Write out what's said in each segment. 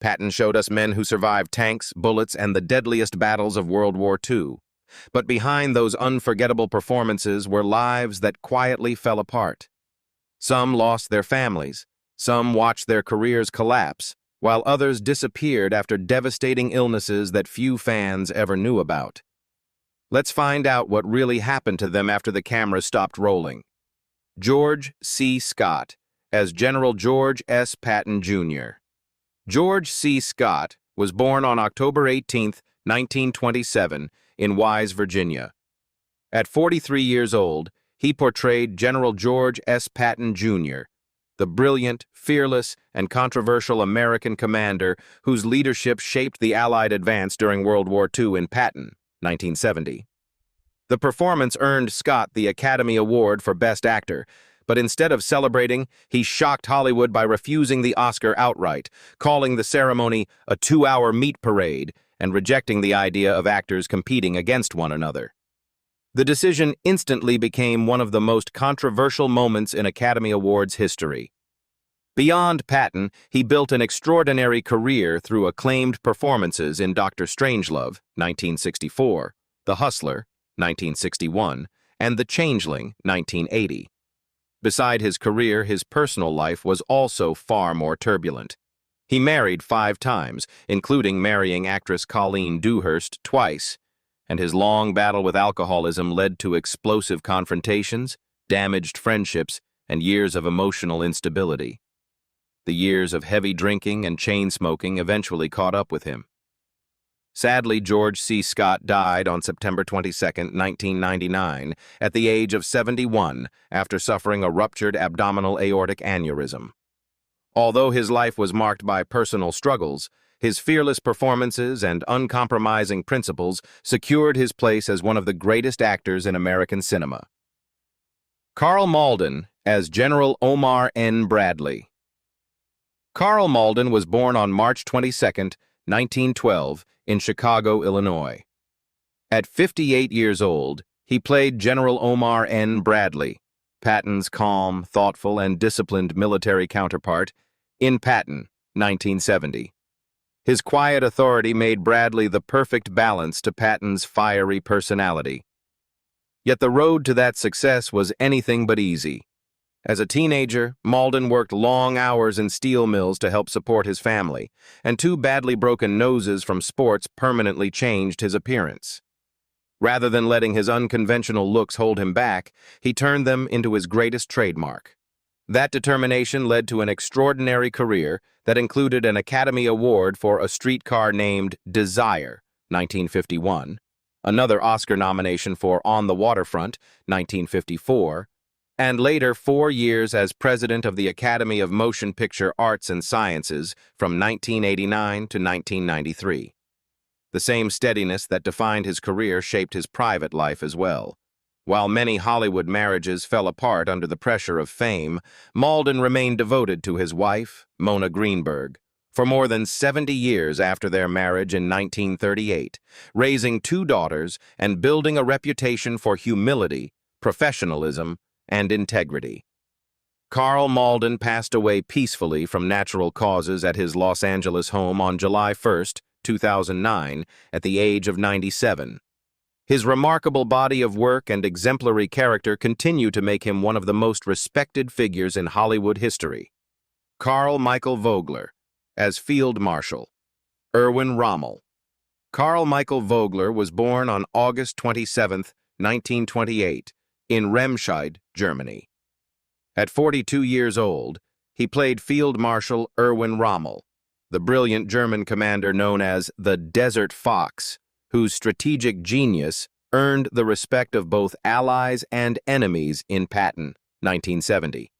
Patton showed us men who survived tanks, bullets, and the deadliest battles of World War II. But behind those unforgettable performances were lives that quietly fell apart. Some lost their families, some watched their careers collapse, while others disappeared after devastating illnesses that few fans ever knew about. Let's find out what really happened to them after the cameras stopped rolling. George C. Scott as General George S. Patton, Jr. George C. Scott was born on October 18, 1927, in Wise, Virginia. At 43 years old, he portrayed General George S. Patton, Jr., the brilliant, fearless, and controversial American commander whose leadership shaped the Allied advance during World War II in Patton, 1970. The performance earned Scott the Academy Award for Best Actor, but instead of celebrating, he shocked Hollywood by refusing the Oscar outright, calling the ceremony a 2-hour meat parade and rejecting the idea of actors competing against one another. The decision instantly became one of the most controversial moments in Academy Awards history. Beyond Patton, he built an extraordinary career through acclaimed performances in Dr. Strangelove, 1964, The Hustler, 1961, and The Changeling, 1980. Beside his career, his personal life was also far more turbulent. He married 5 times, including marrying actress Colleen Dewhurst twice, and his long battle with alcoholism led to explosive confrontations, damaged friendships, and years of emotional instability. The years of heavy drinking and chain smoking eventually caught up with him. Sadly, George C. Scott died on September 22, 1999, at the age of 71 after suffering a ruptured abdominal aortic aneurysm. Although his life was marked by personal struggles, his fearless performances and uncompromising principles secured his place as one of the greatest actors in American cinema. Carl Malden as General Omar N. Bradley. Carl Malden was born on March 22, 1912, in Chicago, Illinois. At 58 years old, he played General Omar N. Bradley, Patton's calm, thoughtful, and disciplined military counterpart, in Patton, 1970. His quiet authority made Bradley the perfect balance to Patton's fiery personality. Yet the road to that success was anything but easy. As a teenager, Malden worked long hours in steel mills to help support his family, and 2 badly broken noses from sports permanently changed his appearance. Rather than letting his unconventional looks hold him back, he turned them into his greatest trademark. That determination led to an extraordinary career that included an Academy Award for A Streetcar Named Desire, 1951, another Oscar nomination for On the Waterfront, 1954, and later 4 years as president of the Academy of Motion Picture Arts and Sciences from 1989 to 1993. The same steadiness that defined his career shaped his private life as well. While many Hollywood marriages fell apart under the pressure of fame, Malden remained devoted to his wife, Mona Greenberg, for more than 70 years after their marriage in 1938, raising 2 daughters and building a reputation for humility, professionalism, and integrity. Carl Malden passed away peacefully from natural causes at his Los Angeles home on July 1, 2009, at the age of 97. His remarkable body of work and exemplary character continue to make him one of the most respected figures in Hollywood history. Carl Michael Vogler as Field Marshal. Erwin Rommel. Carl Michael Vogler was born on August 27, 1928, in Remscheid, Germany. At 42 years old, he played Field Marshal Erwin Rommel, the brilliant German commander known as the Desert Fox, whose strategic genius earned the respect of both allies and enemies in Patton, 1970.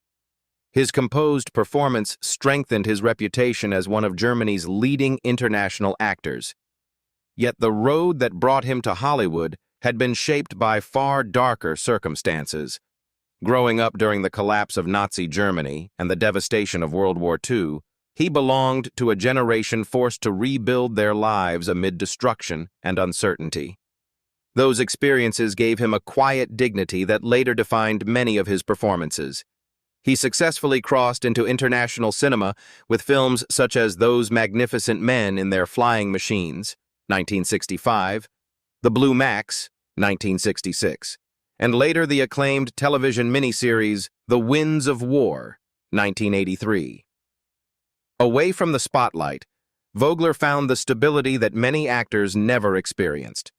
His composed performance strengthened his reputation as one of Germany's leading international actors. Yet the road that brought him to Hollywood had been shaped by far darker circumstances. Growing up during the collapse of Nazi Germany and the devastation of World War II, he belonged to a generation forced to rebuild their lives amid destruction and uncertainty. Those experiences gave him a quiet dignity that later defined many of his performances. He successfully crossed into international cinema with films such as Those Magnificent Men in Their Flying Machines, 1965, The Blue Max, 1966, and later the acclaimed television miniseries The Winds of War, 1983. Away from the spotlight, Vogler found the stability that many actors never experienced.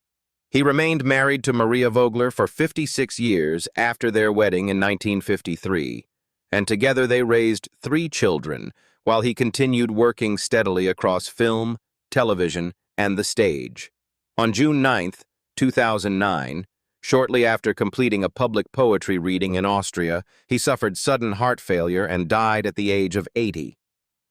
He remained married to Maria Vogler for 56 years after their wedding in 1953, and together they raised 3 children while he continued working steadily across film, television, and the stage. On June 9, 2009, shortly after completing a public poetry reading in Austria, he suffered sudden heart failure and died at the age of 80.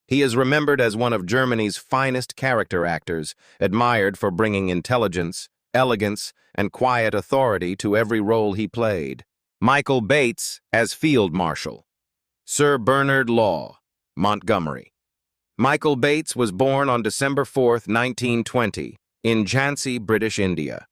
He is remembered as one of Germany's finest character actors, admired for bringing intelligence, elegance, and quiet authority to every role he played. Michael Bates as Field Marshal. Sir Bernard Law, Montgomery. Michael Bates was born on December 4, 1920, in Jhansi, British India.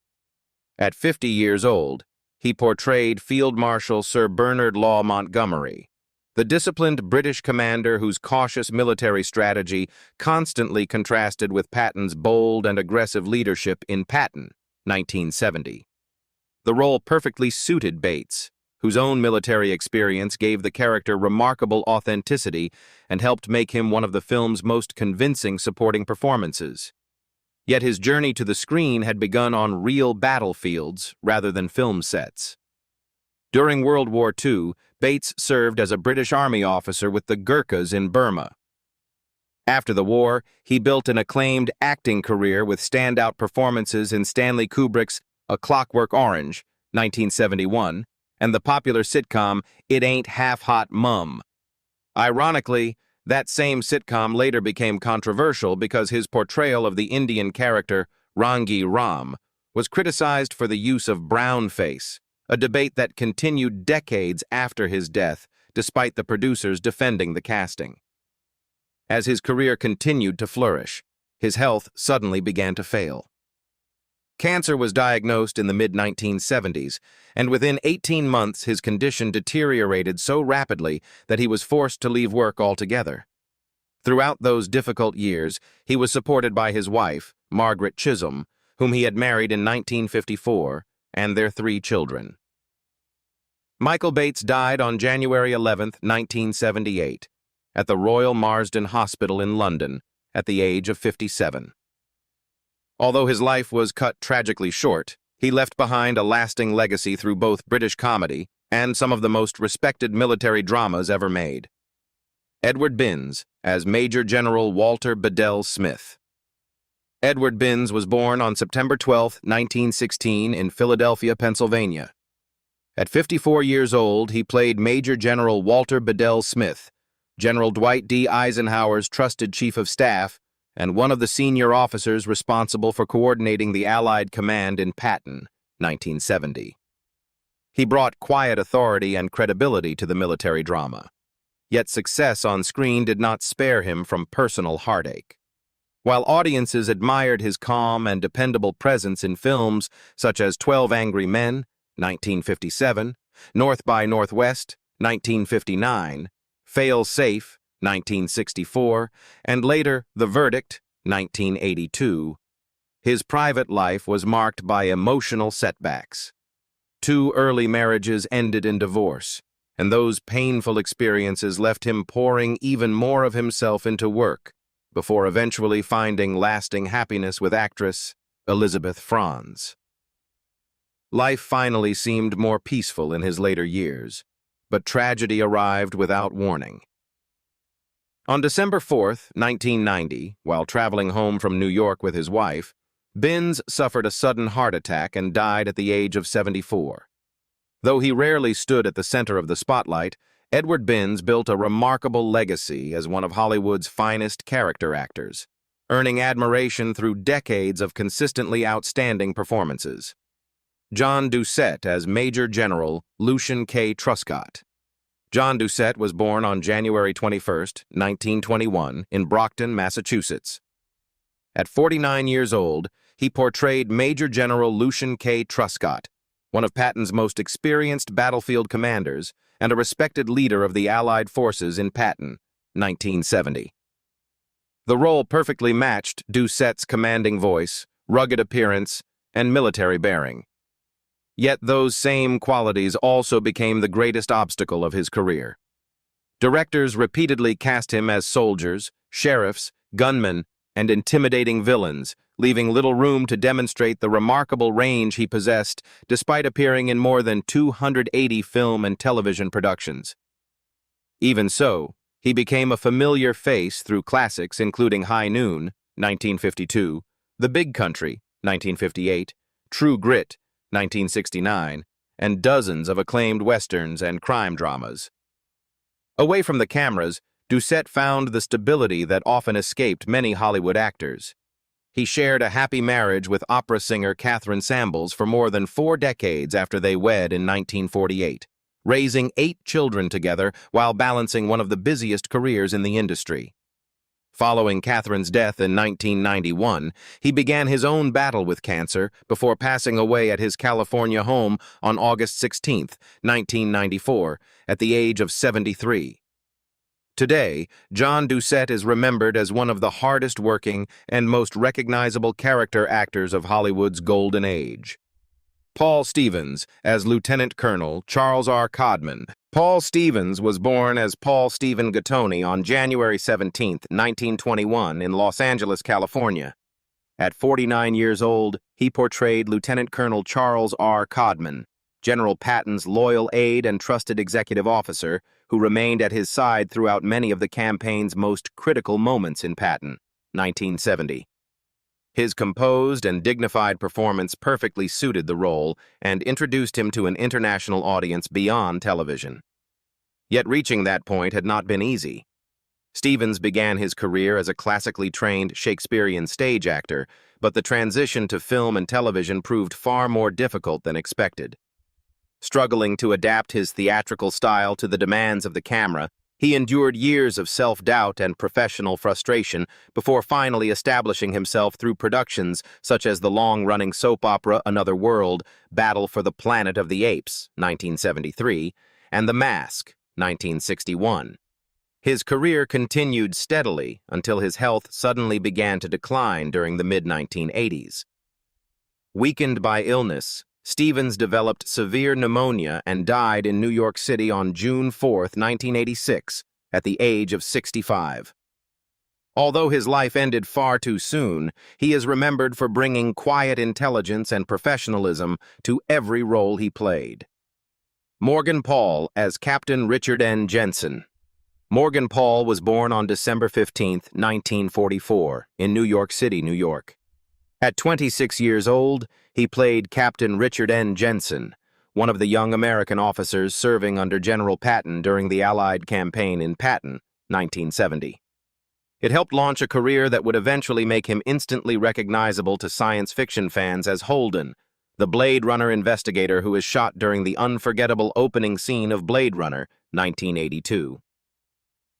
At 50 years old, he portrayed Field Marshal Sir Bernard Law Montgomery, the disciplined British commander whose cautious military strategy constantly contrasted with Patton's bold and aggressive leadership in Patton, 1970. The role perfectly suited Bates, whose own military experience gave the character remarkable authenticity and helped make him one of the film's most convincing supporting performances. Yet his journey to the screen had begun on real battlefields rather than film sets. During World War II, Bates served as a British Army officer with the Gurkhas in Burma. After the war, he built an acclaimed acting career with standout performances in Stanley Kubrick's A Clockwork Orange, 1971, and the popular sitcom It Ain't Half Hot Mum. Ironically, that same sitcom later became controversial because his portrayal of the Indian character Rangi Ram was criticized for the use of brownface, a debate that continued decades after his death, despite the producers defending the casting. As his career continued to flourish, his health suddenly began to fail. Cancer was diagnosed in the mid-1970s, and within 18 months his condition deteriorated so rapidly that he was forced to leave work altogether. Throughout those difficult years, he was supported by his wife, Margaret Chisholm, whom he had married in 1954, and their 3 children. Michael Bates died on January 11, 1978, at the Royal Marsden Hospital in London, at the age of 57. Although his life was cut tragically short, he left behind a lasting legacy through both British comedy and some of the most respected military dramas ever made. Edward Binns as Major General Walter Bedell Smith. Edward Binns was born on September 12, 1916, in Philadelphia, Pennsylvania. At 54 years old, he played Major General Walter Bedell Smith, General Dwight D. Eisenhower's trusted chief of staff, and one of the senior officers responsible for coordinating the Allied command in Patton, 1970. He brought quiet authority and credibility to the military drama. Yet success on screen did not spare him from personal heartache. While audiences admired his calm and dependable presence in films such as 12 Angry Men, 1957, North by Northwest, 1959, Fail Safe, 1964, and later The Verdict, 1982, his private life was marked by emotional setbacks. 2 early marriages ended in divorce, and those painful experiences left him pouring even more of himself into work, before eventually finding lasting happiness with actress Elizabeth Franz. Life finally seemed more peaceful in his later years, but tragedy arrived without warning. On December 4, 1990, while traveling home from New York with his wife, Binns suffered a sudden heart attack and died at the age of 74. Though he rarely stood at the center of the spotlight, Edward Binns built a remarkable legacy as one of Hollywood's finest character actors, earning admiration through decades of consistently outstanding performances. John Doucette as Major General Lucian K. Truscott. John Doucette was born on January 21, 1921, in Brockton, Massachusetts. At 49 years old, he portrayed Major General Lucian K. Truscott, one of Patton's most experienced battlefield commanders and a respected leader of the Allied forces in Patton, 1970. The role perfectly matched Doucette's commanding voice, rugged appearance, and military bearing. Yet those same qualities also became the greatest obstacle of his career. Directors repeatedly cast him as soldiers, sheriffs, gunmen, and intimidating villains, leaving little room to demonstrate the remarkable range he possessed despite appearing in more than 280 film and television productions. Even so, he became a familiar face through classics including High Noon, 1952, The Big Country, 1958, True Grit, 1969, and dozens of acclaimed westerns and crime dramas. Away from the cameras, Doucette found the stability that often escaped many Hollywood actors. He shared a happy marriage with opera singer Catherine Sambles for more than 4 decades after they wed in 1948, raising 8 children together while balancing one of the busiest careers in the industry. Following Catherine's death in 1991, he began his own battle with cancer before passing away at his California home on August 16, 1994, at the age of 73. Today, John Doucette is remembered as one of the hardest-working and most recognizable character actors of Hollywood's golden age. Paul Stevens as Lieutenant Colonel Charles R. Codman. Paul Stevens was born as Paul Stephen Gattoni on January 17, 1921, in Los Angeles, California. At 49 years old, he portrayed Lieutenant Colonel Charles R. Codman, General Patton's loyal aide and trusted executive officer, who remained at his side throughout many of the campaign's most critical moments in Patton, 1970. His composed and dignified performance perfectly suited the role and introduced him to an international audience beyond television. Yet reaching that point had not been easy. Stevens began his career as a classically trained Shakespearean stage actor, but the transition to film and television proved far more difficult than expected. Struggling to adapt his theatrical style to the demands of the camera, he endured years of self-doubt and professional frustration before finally establishing himself through productions such as the long-running soap opera Another World, Battle for the Planet of the Apes, 1973, and The Mask, 1961. His career continued steadily until his health suddenly began to decline during the mid-1980s. Weakened by illness, Stevens developed severe pneumonia and died in New York City on June 4, 1986, at the age of 65. Although his life ended far too soon, he is remembered for bringing quiet intelligence and professionalism to every role he played. Morgan Paul as Captain Richard N. Jensen. Morgan Paul was born on December 15, 1944, in New York City, New York. At 26 years old, he played Captain Richard N. Jensen, one of the young American officers serving under General Patton during the Allied campaign in Patton, 1970. It helped launch a career that would eventually make him instantly recognizable to science fiction fans as Holden, the Blade Runner investigator who is shot during the unforgettable opening scene of Blade Runner, 1982.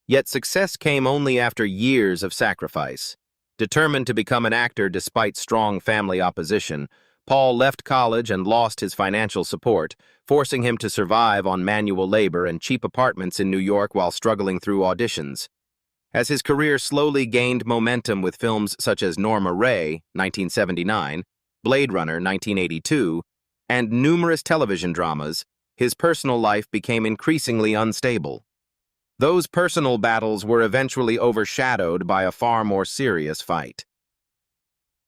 Yet success came only after years of sacrifice. Determined to become an actor despite strong family opposition, Paul left college and lost his financial support, forcing him to survive on manual labor and cheap apartments in New York while struggling through auditions. As his career slowly gained momentum with films such as Norma Ray, 1979, Blade Runner, 1982, and numerous television dramas, his personal life became increasingly unstable. Those personal battles were eventually overshadowed by a far more serious fight.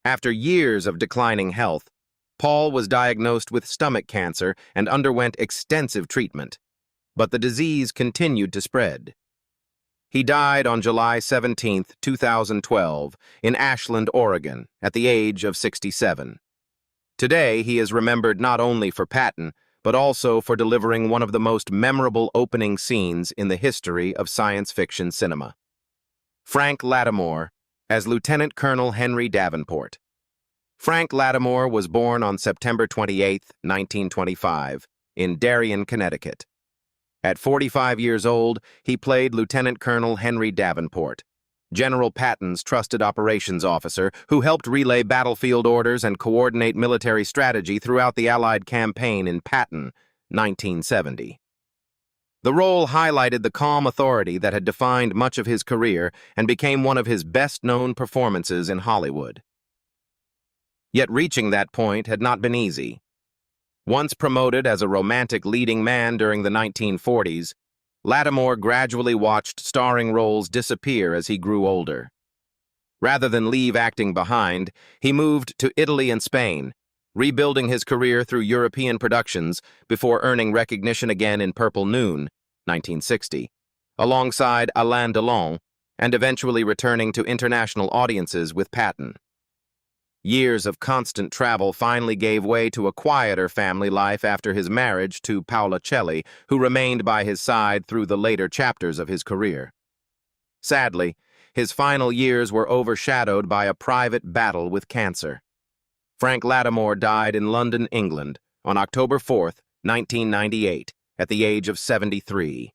After years of declining health, Paul was diagnosed with stomach cancer and underwent extensive treatment, but the disease continued to spread. He died on July 17, 2012, in Ashland, Oregon, at the age of 67. Today, he is remembered not only for Patton, but also for delivering one of the most memorable opening scenes in the history of science fiction cinema. Frank Lattimore as Lieutenant Colonel Henry Davenport. Frank Lattimore was born on September 28, 1925, in Darien, Connecticut. At 45 years old, he played Lieutenant Colonel Henry Davenport, General Patton's trusted operations officer who helped relay battlefield orders and coordinate military strategy throughout the Allied campaign in Patton, 1970. The role highlighted the calm authority that had defined much of his career and became one of his best-known performances in Hollywood. Yet reaching that point had not been easy. Once promoted as a romantic leading man during the 1940s, Lattimore gradually watched starring roles disappear as he grew older. Rather than leave acting behind, he moved to Italy and Spain, rebuilding his career through European productions before earning recognition again in Purple Noon, 1960, alongside Alain Delon, and eventually returning to international audiences with Patton. Years of constant travel finally gave way to a quieter family life after his marriage to Paola Celli, who remained by his side through the later chapters of his career. Sadly, his final years were overshadowed by a private battle with cancer. Frank Lattimore died in London, England, on October 4, 1998, at the age of 73.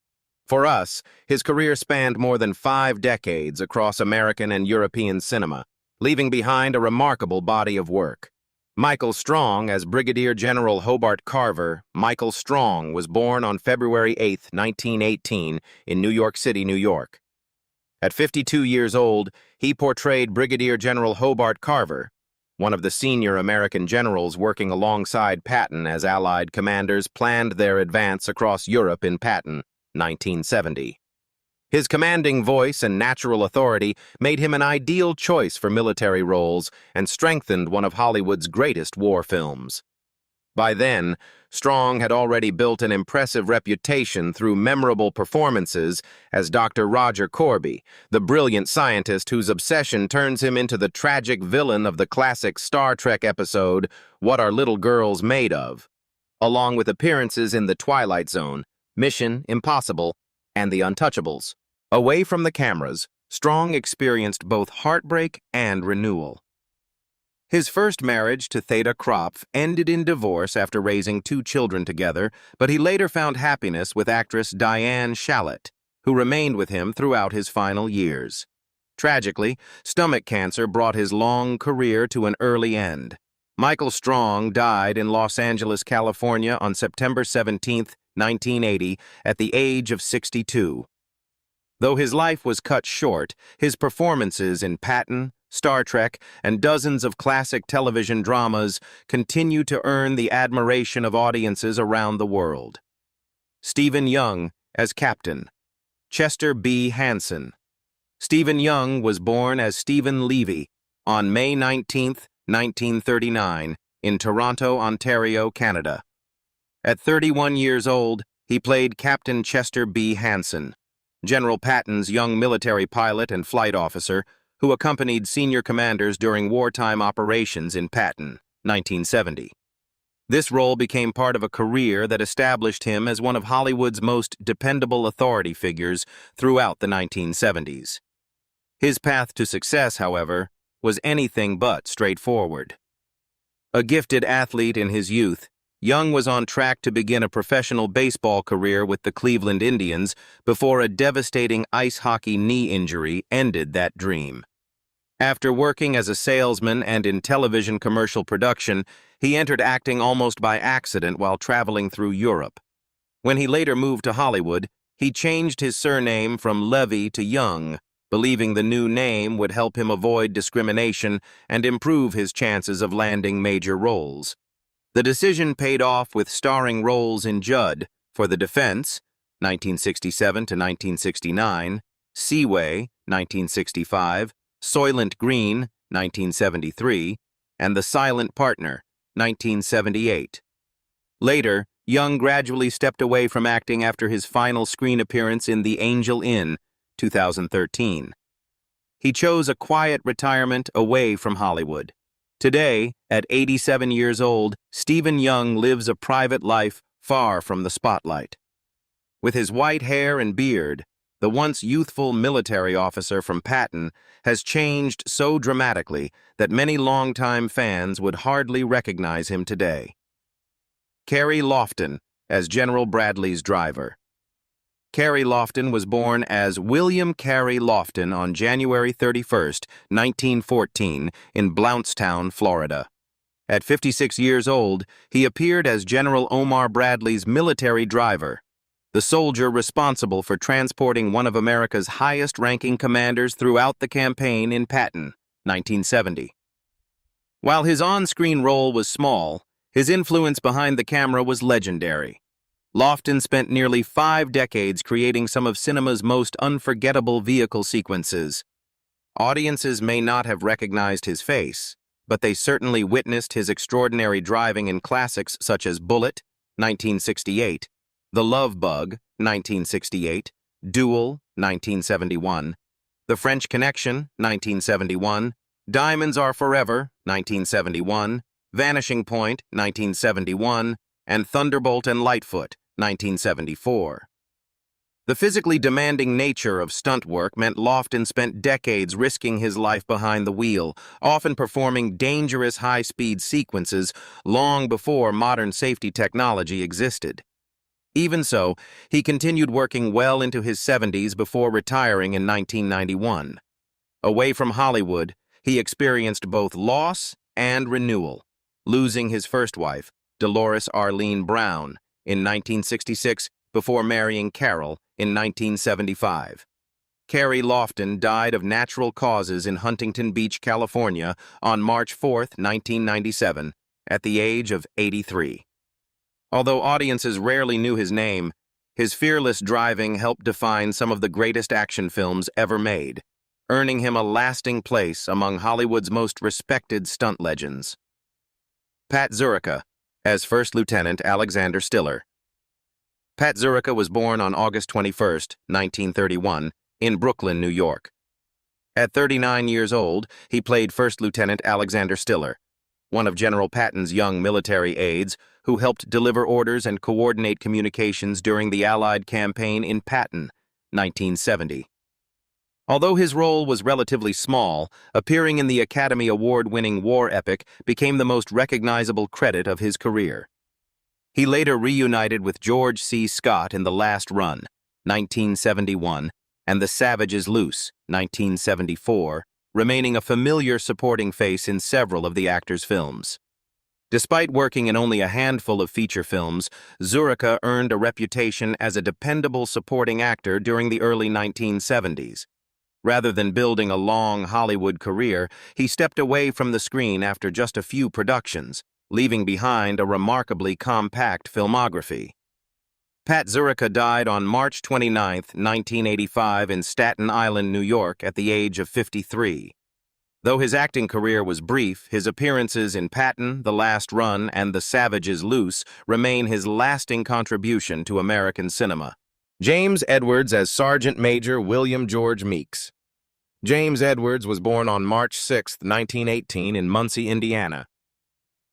For us, his career spanned more than 5 decades across American and European cinema, leaving behind a remarkable body of work. Michael Strong as Brigadier General Hobart Carver. Michael Strong was born on February 8, 1918, in New York City, New York. At 52 years old, he portrayed Brigadier General Hobart Carver, one of the senior American generals working alongside Patton as Allied commanders planned their advance across Europe in Patton, 1970. His commanding voice and natural authority made him an ideal choice for military roles and strengthened one of Hollywood's greatest war films. By then, Strong had already built an impressive reputation through memorable performances as Dr. Roger Corby, the brilliant scientist whose obsession turns him into the tragic villain of the classic Star Trek episode, What Are Little Girls Made Of?, along with appearances in The Twilight Zone, Mission Impossible, and The Untouchables. Away from the cameras, Strong experienced both heartbreak and renewal. His first marriage to Theda Kropf ended in divorce after raising 2 children together, but he later found happiness with actress Diane Shalett, who remained with him throughout his final years. Tragically, stomach cancer brought his long career to an early end. Michael Strong died in Los Angeles, California on September 17, 1980, at the age of 62. Though his life was cut short, his performances in Patton, Star Trek, and dozens of classic television dramas continue to earn the admiration of audiences around the world. Stephen Young as Captain. Chester B. Hansen. Stephen Young was born as Stephen Levy on May 19, 1939, in Toronto, Ontario, Canada. At 31 years old, he played Captain Chester B. Hansen, General Patton's young military pilot and flight officer who accompanied senior commanders during wartime operations in Patton, 1970. This role became part of a career that established him as one of Hollywood's most dependable authority figures throughout the 1970s. His path to success, however, was anything but straightforward. A gifted athlete in his youth, Young was on track to begin a professional baseball career with the Cleveland Indians before a devastating ice hockey knee injury ended that dream. After working as a salesman and in television commercial production, he entered acting almost by accident while traveling through Europe. When he later moved to Hollywood, he changed his surname from Levy to Young, believing the new name would help him avoid discrimination and improve his chances of landing major roles. The decision paid off with starring roles in Judd for The Defense, 1967 to 1969, Seaway, 1965, Soylent Green, 1973, and The Silent Partner, 1978. Later, Young gradually stepped away from acting after his final screen appearance in The Angel Inn, 2013. He chose a quiet retirement away from Hollywood. Today, at 87 years old, Stephen Young lives a private life far from the spotlight. With his white hair and beard, the once youthful military officer from Patton has changed so dramatically that many longtime fans would hardly recognize him today. Carey Lofton as General Bradley's driver. Carey Lofton was born as William Carey Lofton on January 31, 1914, in Blountstown, Florida. At 56 years old, he appeared as General Omar Bradley's military driver. the soldier responsible for transporting one of America's highest-ranking commanders throughout the campaign in Patton, 1970. While his on-screen role was small, his influence behind the camera was legendary. Lofton spent nearly 5 decades creating some of cinema's most unforgettable vehicle sequences. Audiences may not have recognized his face, but they certainly witnessed his extraordinary driving in classics such as Bullitt, 1968, The Love Bug, 1968, Duel, 1971, The French Connection, 1971, Diamonds Are Forever, 1971, Vanishing Point, 1971, and Thunderbolt and Lightfoot, 1974. The physically demanding nature of stunt work meant Lofton spent decades risking his life behind the wheel, often performing dangerous high-speed sequences long before modern safety technology existed. Even so, he continued working well into his 70s before retiring in 1991. Away from Hollywood, he experienced both loss and renewal, losing his first wife, Dolores Arlene Brown, in 1966 before marrying Carol in 1975. Carrie Lofton died of natural causes in Huntington Beach, California on March 4, 1997, at the age of 83. Although audiences rarely knew his name, his fearless driving helped define some of the greatest action films ever made, earning him a lasting place among Hollywood's most respected stunt legends. Pat Zurica, as First Lieutenant Alexander Stiller. Pat Zurica was born on August 21, 1931, in Brooklyn, New York. At 39 years old, he played First Lieutenant Alexander Stiller, one of General Patton's young military aides who helped deliver orders and coordinate communications during the Allied campaign in Patton, 1970. Although his role was relatively small, appearing in the Academy Award-winning war epic became the most recognizable credit of his career. He later reunited with George C. Scott in The Last Run, 1971, and The Savage Is Loose, 1974, remaining a familiar supporting face in several of the actor's films. Despite working in only a handful of feature films, Zurica earned a reputation as a dependable supporting actor during the early 1970s. Rather than building a long Hollywood career, he stepped away from the screen after just a few productions, leaving behind a remarkably compact filmography. Pat Zurica died on March 29, 1985 in Staten Island, New York, at the age of 53. Though his acting career was brief, his appearances in Patton, The Last Run, and The Savage Is Loose remain his lasting contribution to American cinema. James Edwards as Sergeant Major William George Meeks. James Edwards was born on March 6, 1918 in Muncie, Indiana.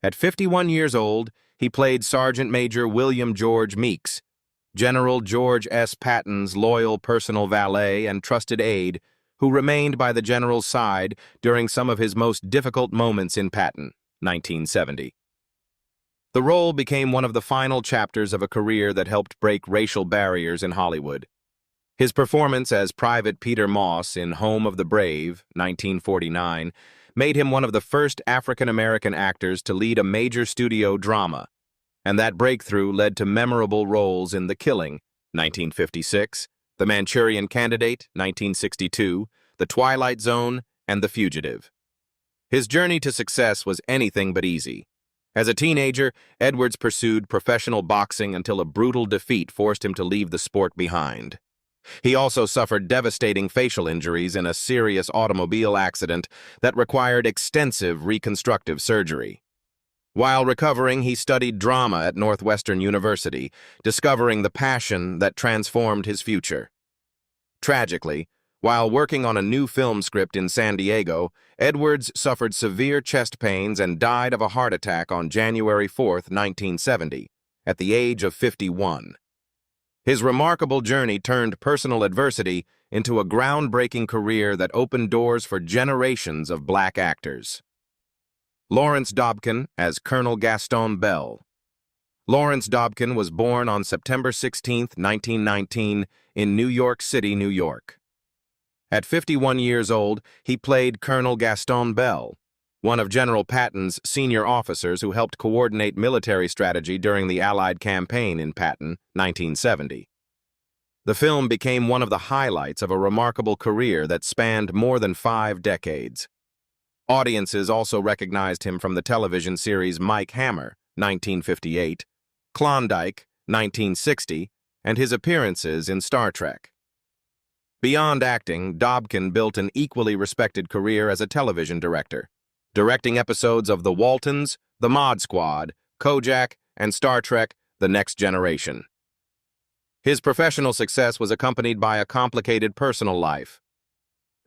At 51 years old, he played Sergeant Major William George Meeks, General George S. Patton's loyal personal valet and trusted aide, who remained by the general's side during some of his most difficult moments in Patton, 1970. The role became one of the final chapters of a career that helped break racial barriers in Hollywood. His performance as Private Peter Moss in Home of the Brave, 1949, made him one of the first African-American actors to lead a major studio drama, and that breakthrough led to memorable roles in The Killing, 1956, The Manchurian Candidate, 1962, The Twilight Zone, and The Fugitive. His journey to success was anything but easy. As a teenager, Edwards pursued professional boxing until a brutal defeat forced him to leave the sport behind. He also suffered devastating facial injuries in a serious automobile accident that required extensive reconstructive surgery. While recovering, he studied drama at Northwestern University, discovering the passion that transformed his future. Tragically, while working on a new film script in San Diego, Edwards suffered severe chest pains and died of a heart attack on January 4, 1970, at the age of 51. His remarkable journey turned personal adversity into a groundbreaking career that opened doors for generations of black actors. Lawrence Dobkin as Colonel Gaston Bell. Lawrence Dobkin was born on September 16, 1919, in New York City, New York. At 51 years old, he played Colonel Gaston Bell, one of General Patton's senior officers who helped coordinate military strategy during the Allied campaign in Patton, 1970. The film became one of the highlights of a remarkable career that spanned more than 5 decades. Audiences also recognized him from the television series Mike Hammer, 1958, Klondike, 1960, and his appearances in Star Trek. Beyond acting, Dobkin built an equally respected career as a television director, directing episodes of The Waltons, The Mod Squad, Kojak, and Star Trek: The Next Generation. His professional success was accompanied by a complicated personal life.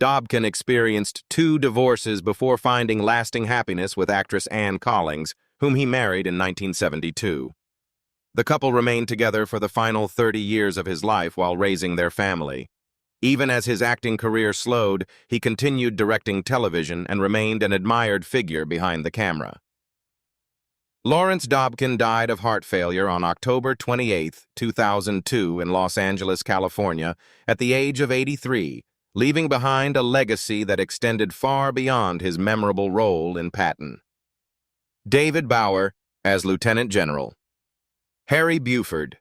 Dobkin experienced 2 divorces before finding lasting happiness with actress Anne Collins, whom he married in 1972. The couple remained together for the final 30 years of his life while raising their family. Even as his acting career slowed, he continued directing television and remained an admired figure behind the camera. Lawrence Dobkin died of heart failure on October 28, 2002 in Los Angeles, California, at the age of 83, leaving behind a legacy that extended far beyond his memorable role in Patton. David Bower as Lieutenant General. Harry Buford.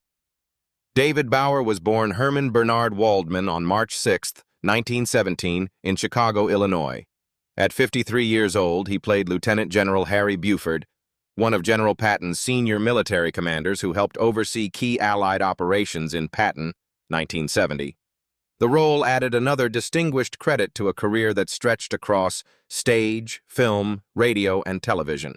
David Bower was born Herman Bernard Waldman on March 6, 1917, in Chicago, Illinois. At 53 years old, he played Lieutenant General Harry Buford, one of General Patton's senior military commanders who helped oversee key Allied operations in Patton, 1970. The role added another distinguished credit to a career that stretched across stage, film, radio, and television.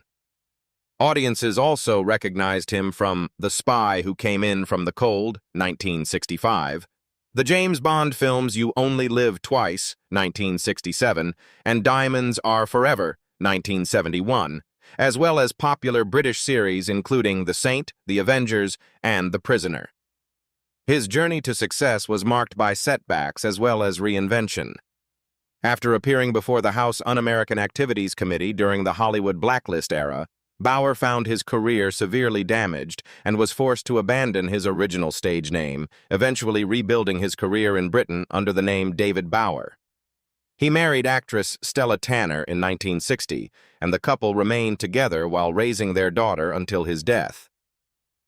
Audiences also recognized him from The Spy Who Came In From the Cold, 1965, the James Bond films You Only Live Twice, 1967, and Diamonds Are Forever, 1971, as well as popular British series including The Saint, The Avengers, and The Prisoner. His journey to success was marked by setbacks as well as reinvention. After appearing before the House Un-American Activities Committee during the Hollywood blacklist era, Bower found his career severely damaged and was forced to abandon his original stage name, eventually rebuilding his career in Britain under the name David Bower. He married actress Stella Tanner in 1960, and the couple remained together while raising their daughter until his death.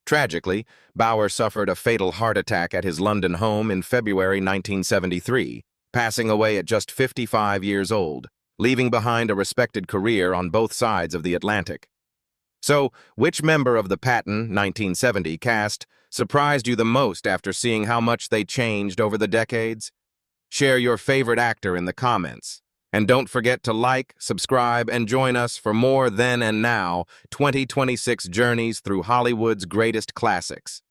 Tragically, Bower suffered a fatal heart attack at his London home in February 1973, passing away at just 55 years old, leaving behind a respected career on both sides of the Atlantic. So, which member of the Patton 1970 cast surprised you the most after seeing how much they changed over the decades? Share your favorite actor in the comments. And don't forget to like, subscribe, and join us for more Then and Now 2026 journeys through Hollywood's greatest classics.